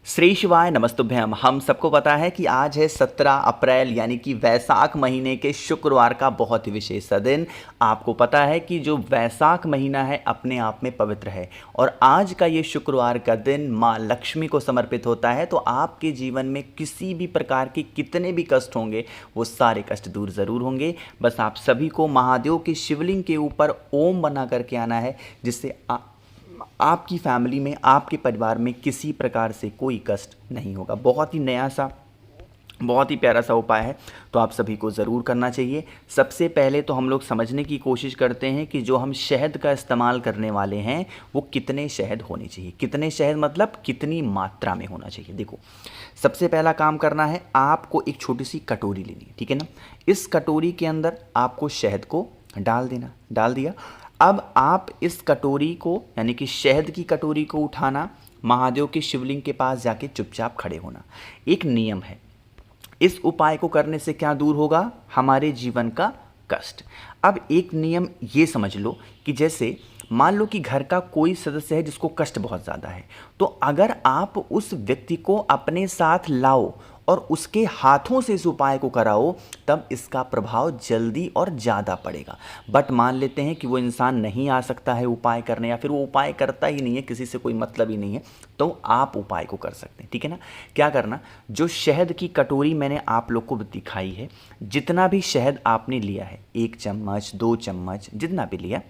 श्री शिवाय नमस्तुभ्यम। हम सबको पता है कि आज है 17 अप्रैल यानी कि वैसाख महीने के शुक्रवार का बहुत ही विशेष सा दिन। आपको पता है कि जो वैसाख महीना है अपने आप में पवित्र है और आज का ये शुक्रवार का दिन माँ लक्ष्मी को समर्पित होता है। तो आपके जीवन में किसी भी प्रकार के कितने भी कष्ट होंगे वो सारे कष्ट दूर ज़रूर होंगे। बस आप सभी को महादेव के शिवलिंग के ऊपर ओम बना करके आना है, जिससे आपकी फैमिली में, आपके परिवार में किसी प्रकार से कोई कष्ट नहीं होगा। बहुत ही नया सा, बहुत ही प्यारा सा उपाय है, तो आप सभी को ज़रूर करना चाहिए। सबसे पहले तो हम लोग समझने की कोशिश करते हैं कि जो हम शहद का इस्तेमाल करने वाले हैं वो कितने शहद होने चाहिए। कितने शहद मतलब कितनी मात्रा में होना चाहिए। देखो, सबसे पहला काम करना है, आपको एक छोटी सी कटोरी लेनी है, ठीक है ना। इस कटोरी के अंदर आपको शहद को डाल देना। डाल दिया। अब आप इस कटोरी को यानी कि शहद की कटोरी को उठाना, महादेव के शिवलिंग के पास जाके चुपचाप खड़े होना। एक नियम है, इस उपाय को करने से क्या दूर होगा? हमारे जीवन का कष्ट। अब एक नियम ये समझ लो कि जैसे मान लो कि घर का कोई सदस्य है जिसको कष्ट बहुत ज़्यादा है, तो अगर आप उस व्यक्ति को अपने साथ लाओ और उसके हाथों से इस उपाय को कराओ, तब इसका प्रभाव जल्दी और ज़्यादा पड़ेगा। बट मान लेते हैं कि वो इंसान नहीं आ सकता है उपाय करने, या फिर वो उपाय करता ही नहीं है, किसी से कोई मतलब ही नहीं है, तो आप उपाय को कर सकते हैं, ठीक है ना। क्या करना, जो शहद की कटोरी मैंने आप लोग को दिखाई है, जितना भी शहद आपने लिया है, 1 चम्मच 2 चम्मच जितना भी लिया,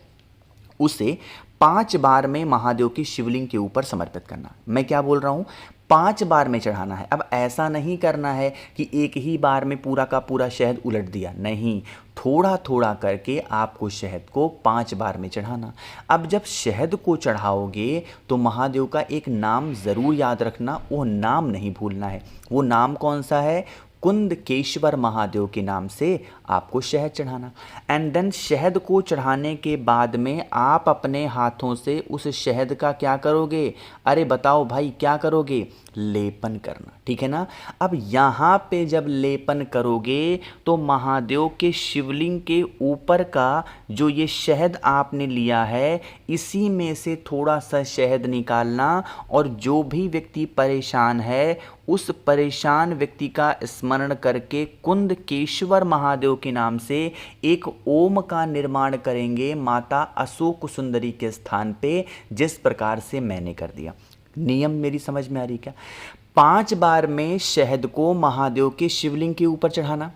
उसे 5 बार में महादेव की शिवलिंग के ऊपर समर्पित करना। मैं क्या बोल रहा हूँ, 5 बार में चढ़ाना है। अब ऐसा नहीं करना है कि एक ही बार में पूरा का पूरा शहद उलट दिया, नहीं, थोड़ा थोड़ा करके आपको शहद को 5 बार में चढ़ाना। अब जब शहद को चढ़ाओगे तो महादेव का एक नाम ज़रूर याद रखना, वो नाम नहीं भूलना है। वो नाम कौन सा है? कुंदकेश्वर महादेव के नाम से आपको शहद चढ़ाना। एंड देन शहद को चढ़ाने के बाद में आप अपने हाथों से उस शहद का क्या करोगे? अरे बताओ भाई, क्या करोगे? लेपन करना, ठीक है ना। अब यहाँ पे जब लेपन करोगे तो महादेव के शिवलिंग के ऊपर का जो ये शहद आपने लिया है, इसी में से थोड़ा सा शहद निकालना और जो भी व्यक्ति परेशान है उस परेशान व्यक्ति का स्मरण करके कुंदकेश्वर महादेव के नाम से एक ओम का निर्माण करेंगे माता अशोक सुंदरी के स्थान पे, जिस प्रकार से मैंने कर दिया। नियम मेरी समझ में आ रही क्या? 5 बार में शहद को महादेव के शिवलिंग के ऊपर चढ़ाना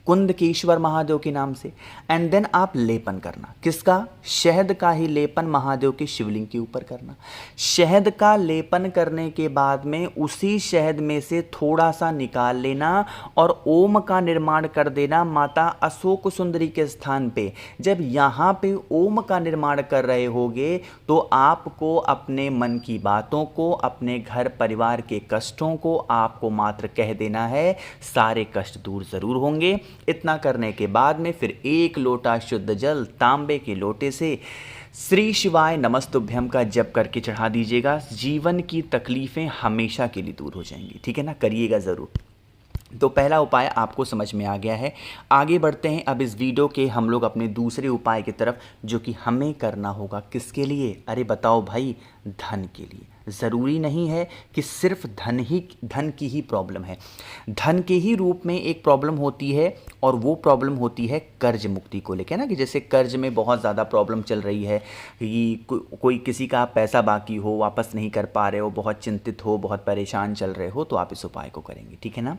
कुंदकेश्वर महादेव के नाम से, एंड देन आप लेपन करना। किसका? शहद का ही लेपन महादेव के शिवलिंग के ऊपर करना। शहद का लेपन करने के बाद में उसी शहद में से थोड़ा सा निकाल लेना और ओम का निर्माण कर देना माता अशोक सुंदरी के स्थान पे। जब यहाँ पे ओम का निर्माण कर रहे होगे तो आपको अपने मन की बातों को, अपने घर परिवार के कष्टों को आपको मात्र कह देना है, सारे कष्ट दूर ज़रूर होंगे। इतना करने के बाद में फिर 1 लोटा शुद्ध जल तांबे के लोटे से श्री शिवाय नमस्तुभ्यम का जप करके चढ़ा दीजिएगा। जीवन की तकलीफ़ें हमेशा के लिए दूर हो जाएंगी, ठीक है ना। करिएगा ज़रूर। तो पहला उपाय आपको समझ में आ गया है। आगे बढ़ते हैं अब इस वीडियो के हम लोग अपने दूसरे उपाय की तरफ, जो कि हमें करना होगा किसके लिए? अरे बताओ भाई, धन के लिए। ज़रूरी नहीं है कि सिर्फ धन की ही प्रॉब्लम है। धन के ही रूप में एक प्रॉब्लम होती है और वो प्रॉब्लम होती है कर्ज मुक्ति को लेकर ना, कि जैसे कर्ज में बहुत ज़्यादा प्रॉब्लम चल रही है कि कोई किसी का पैसा बाकी हो, वापस नहीं कर पा रहे हो, बहुत चिंतित हो, बहुत परेशान चल रहे हो, तो आप इस उपाय को करेंगे, ठीक है ना।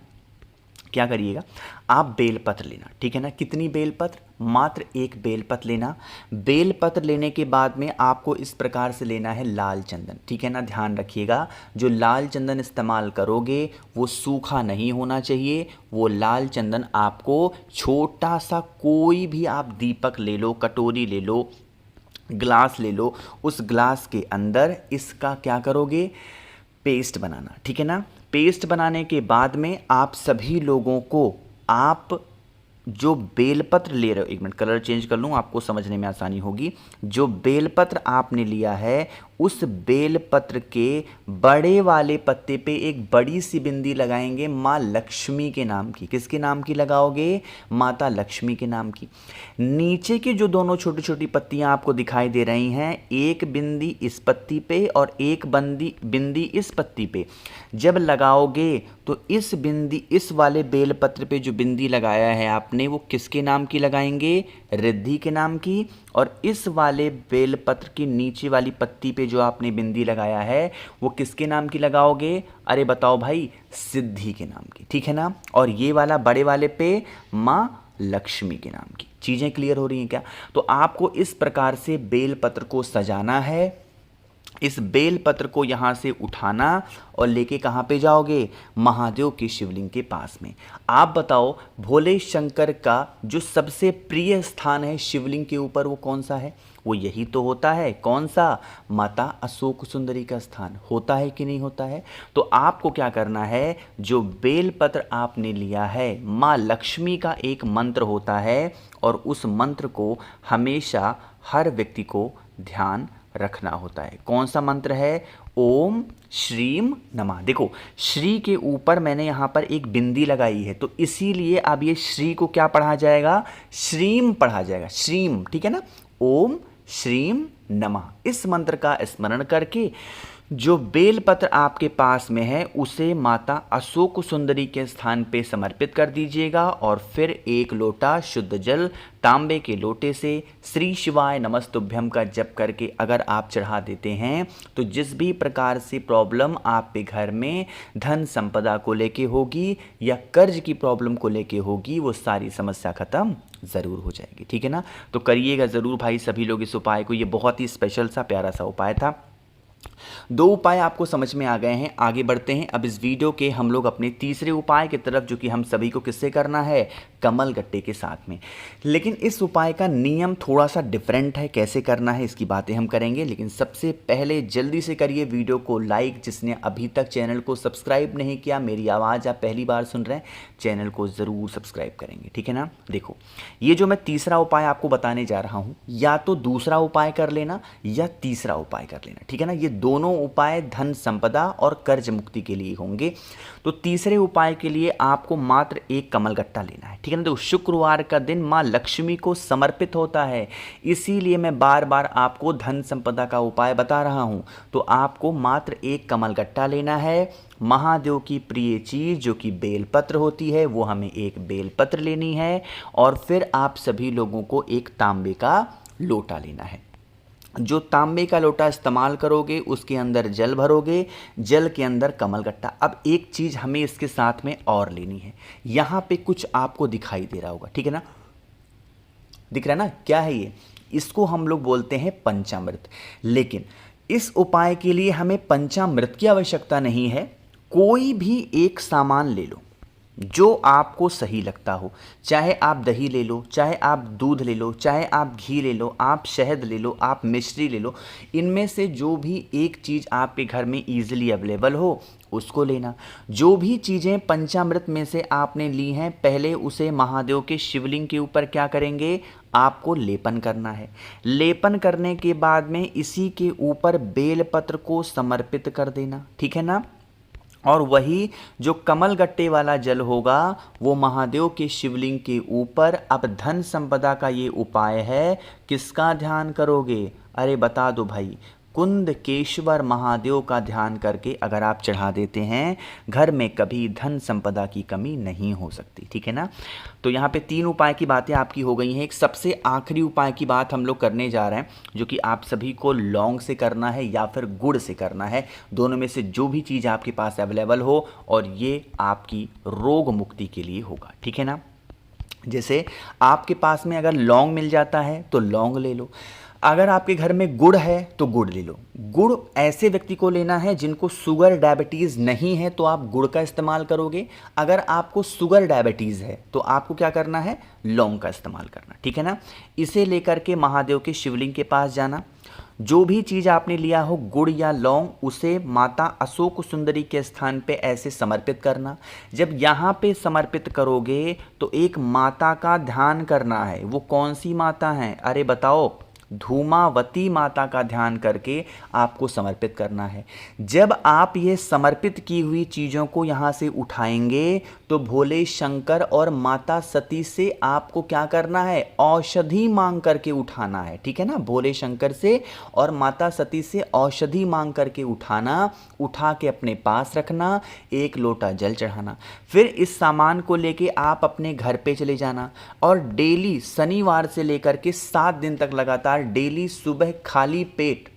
क्या करिएगा, आप बेलपत्र लेना, ठीक है ना। कितनी बेलपत्र? मात्र 1 बेलपत्र लेना। बेलपत्र लेने के बाद में आपको इस प्रकार से लेना है लाल चंदन, ठीक है ना। ध्यान रखिएगा, जो लाल चंदन इस्तेमाल करोगे वो सूखा नहीं होना चाहिए। वो लाल चंदन आपको छोटा सा कोई भी आप दीपक ले लो, कटोरी ले लो, ग्लास ले लो, उस ग्लास के अंदर इसका क्या करोगे? पेस्ट बनाना, ठीक है ना। पेस्ट बनाने के बाद में आप सभी लोगों को आप जो बेलपत्र ले रहे हो, एक मिनट कलर चेंज कर लूँ आपको समझने में आसानी होगी। जो बेलपत्र आपने लिया है उस बेलपत्र के बड़े वाले पत्ते पे एक बड़ी सी बिंदी लगाएंगे माँ लक्ष्मी के नाम की। किसके नाम की लगाओगे? माता लक्ष्मी के नाम की। नीचे की जो दोनों छोटी छोटी पत्तियां आपको दिखाई दे रही हैं, एक बिंदी इस पत्ती पे और एक बिंदी इस पत्ती पे जब लगाओगे तो इस बिंदी इस वाले बेलपत्र पे जो बिंदी लगाया है आपने वो किसके नाम की लगाएंगे? रिद्धि के नाम की। और इस वाले बेलपत्र की नीचे वाली पत्ती पे जो आपने बिंदी लगाया है वो किसके नाम की लगाओगे? अरे बताओ भाई, सिद्धि के नाम की, ठीक है ना। और ये वाला बड़े वाले पे माँ लक्ष्मी के नाम की। चीज़ें क्लियर हो रही हैं क्या? तो आपको इस प्रकार से बेलपत्र को सजाना है। इस बेलपत्र को यहाँ से उठाना और लेके कहाँ पे जाओगे? महादेव के शिवलिंग के पास में। आप बताओ, भोले शंकर का जो सबसे प्रिय स्थान है शिवलिंग के ऊपर वो कौन सा है? वो यही तो होता है। कौन सा? माता अशोक सुंदरी का स्थान। होता है कि नहीं होता है? तो आपको क्या करना है, जो बेलपत्र आपने लिया है, माँ लक्ष्मी का एक मंत्र होता है और उस मंत्र को हमेशा हर व्यक्ति को ध्यान रखना होता है। कौन सा मंत्र है? ओम श्रीम नमः। देखो, श्री के ऊपर मैंने यहाँ पर एक बिंदी लगाई है तो इसीलिए अब ये श्री को क्या पढ़ा जाएगा? श्रीम पढ़ा जाएगा। श्रीम, ठीक है ना। ओम श्रीम नमः, इस मंत्र का स्मरण करके जो बेलपत्र आपके पास में है उसे माता अशोक सुंदरी के स्थान पे समर्पित कर दीजिएगा और फिर एक लोटा शुद्ध जल तांबे के लोटे से श्री शिवाय नमस्तुभ्यम का जप करके अगर आप चढ़ा देते हैं तो जिस भी प्रकार से प्रॉब्लम आपके घर में धन संपदा को लेके होगी या कर्ज की प्रॉब्लम को लेके होगी वो सारी समस्या खत्म ज़रूर हो जाएगी, ठीक है ना। तो करिएगा ज़रूर भाई सभी लोग इस उपाय को। ये बहुत ही स्पेशल सा प्यारा सा उपाय था। 2 उपाय आपको समझ में आ गए हैं। आगे बढ़ते हैं। अब इस वीडियो के हम लोग अपने तीसरे उपाय की तरफ, जो कि हम सभी को किससे करना है? कमल गट्टे के साथ में। लेकिन इस उपाय का नियम थोड़ा सा डिफरेंट है। कैसे करना है इसकी बातें हम करेंगे, लेकिन सबसे पहले जल्दी से करिए वीडियो को लाइक। जिसने अभी तक चैनल को सब्सक्राइब नहीं किया, मेरी आवाज़ आप पहली बार सुन रहे हैं, चैनल को ज़रूर सब्सक्राइब करेंगे, ठीक है ना। देखो, ये जो मैं तीसरा उपाय आपको बताने जा रहा हूँ, या तो दूसरा उपाय कर लेना या तीसरा उपाय कर लेना, ठीक है ना। ये दोनों उपाय धन संपदा और कर्ज मुक्ति के लिए होंगे। तो तीसरे उपाय के लिए आपको मात्र एक कमल गट्टा लेना है, ठीक है ना। तो शुक्रवार का दिन माँ लक्ष्मी को समर्पित होता है, इसीलिए मैं बार बार आपको धन संपदा का उपाय बता रहा हूँ। तो आपको मात्र एक कमल गट्टा लेना है। महादेव की प्रिय चीज़ जो कि बेलपत्र होती है वो हमें एक बेलपत्र लेनी है और फिर आप सभी लोगों को एक तांबे का लोटा लेना है। जो तांबे का लोटा इस्तेमाल करोगे उसके अंदर जल भरोगे, जल के अंदर कमल गट्टा। अब एक चीज़ हमें इसके साथ में और लेनी है। यहाँ पे कुछ आपको दिखाई दे रहा होगा, ठीक है ना। दिख रहा है ना, क्या है ये? इसको हम लोग बोलते हैं पंचामृत। लेकिन इस उपाय के लिए हमें पंचामृत की आवश्यकता नहीं है। कोई भी एक सामान ले लो जो आपको सही लगता हो। चाहे आप दही ले लो, चाहे आप दूध ले लो, चाहे आप घी ले लो, आप शहद ले लो, आप मिश्री ले लो। इनमें से जो भी एक चीज़ आपके घर में ईजिली अवेलेबल हो उसको लेना। जो भी चीज़ें पंचामृत में से आपने ली हैं, पहले उसे महादेव के शिवलिंग के ऊपर क्या करेंगे? आपको लेपन करना है। लेपन करने के बाद में इसी के ऊपर बेलपत्र को समर्पित कर देना, ठीक है ना। और वही जो कमल गट्टे वाला जल होगा वो महादेव के शिवलिंग के ऊपर। अब धन संपदा का ये उपाय है, किसका ध्यान करोगे? अरे बता दो भाई, कुंदकेश्वर महादेव का ध्यान करके अगर आप चढ़ा देते हैं, घर में कभी धन संपदा की कमी नहीं हो सकती, ठीक है ना। तो यहाँ पे 3 उपाय की बातें आपकी हो गई हैं। एक सबसे आखिरी उपाय की बात हम लोग करने जा रहे हैं, जो कि आप सभी को लौंग से करना है या फिर गुड़ से करना है। दोनों में से जो भी चीज़ आपके पास अवेलेबल हो, और ये आपकी रोग मुक्ति के लिए होगा, ठीक है ना। जैसे आपके पास में अगर लौंग मिल जाता है तो लौंग ले लो। अगर आपके घर में गुड़ है तो गुड़ ले लो। गुड़ ऐसे व्यक्ति को लेना है जिनको शुगर डायबिटीज़ नहीं है, तो आप गुड़ का इस्तेमाल करोगे। अगर आपको शुगर डायबिटीज़ है तो आपको क्या करना है? लौंग का इस्तेमाल करना, ठीक है ना। इसे लेकर के महादेव के शिवलिंग के पास जाना। जो भी चीज़ आपने लिया हो गुड़ या लौंग, उसे माता अशोक सुंदरी के स्थान पे ऐसे समर्पित करना। जब यहाँ पे समर्पित करोगे तो एक माता का ध्यान करना है। वो कौन सी माता है? अरे बताओ, धूमावती माता का ध्यान करके आपको समर्पित करना है। जब आप ये समर्पित की हुई चीज़ों को यहाँ से उठाएंगे तो भोले शंकर और माता सती से आपको क्या करना है? औषधि मांग करके उठाना है, ठीक है ना। भोले शंकर से और माता सती से औषधि मांग करके उठाना, उठा के अपने पास रखना, एक लोटा जल चढ़ाना। फिर इस सामान को लेके आप अपने घर पे चले जाना और डेली शनिवार से लेकर के 7 दिन तक लगातार डेली सुबह खाली पेट,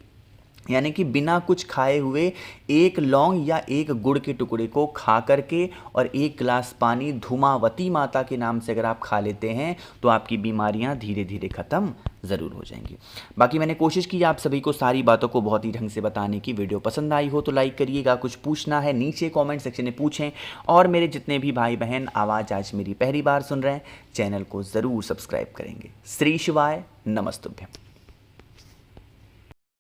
यानी कि बिना कुछ खाए हुए, एक लौंग या एक गुड़ के टुकड़े को खा करके और एक गिलास पानी धूमावती माता के नाम से अगर आप खा लेते हैं तो आपकी बीमारियां धीरे धीरे ख़त्म ज़रूर हो जाएंगी। बाकी मैंने कोशिश की आप सभी को सारी बातों को बहुत ही ढंग से बताने की। वीडियो पसंद आई हो तो लाइक करिएगा, कुछ पूछना है नीचे कमेंट सेक्शन में पूछें, और मेरे जितने भी भाई बहन आवाज़ आज मेरी पहली बार सुन रहे हैं चैनल को ज़रूर सब्सक्राइब करेंगे। श्री शिवाय, नमस्तुभ्यम।